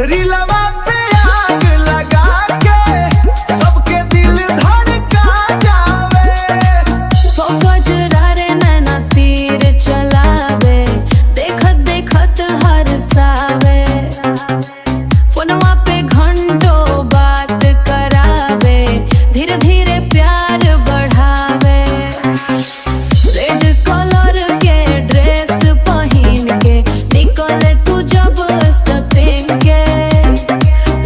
रीलवा पे आग लगा के सबके दिल धड़का जावे। तो गजरा रे नैना तीर चलावे, देखत देखत हरसावे। फोनवा पे घंटों बात करावे, धीरे धीरे प्यार बढ़ावे। रेड कलर के ड्रेस पहन के निकले तू जब स्टेपिंग के,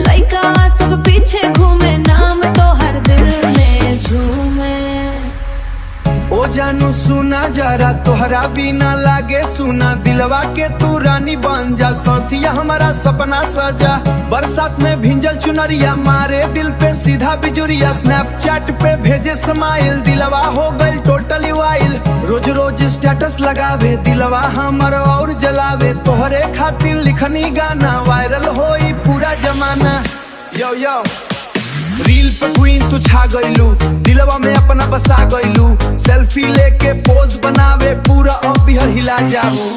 लइका सब पीछे घूमे, नाम तो हर दिल में झूमे। ओ जानू सुना जरा तोहरा बिना लागे सुना, दिलवा के तू रानी बन जा, साथिया हमारा सपना सजा। बरसात में भिंजल चुनरिया मारे दिल पे सीधा बिजुरिया, स्नैपचैट पे भेजे स्माइल, दिलवा हो गइल टोटली वाइल। रोज रोज स्टेटस लगावे दिलवा हमर और जलावे, तोहरे खातिर लिखनी गाना वायरल होई पूरा जमाना। यो यो रील पे क्वीन तू छा गइलू, दिलवा में अपना बसा गइलू। सेल्फी लेके पोज बनावे पूरा अब बिहर हिला जाबू।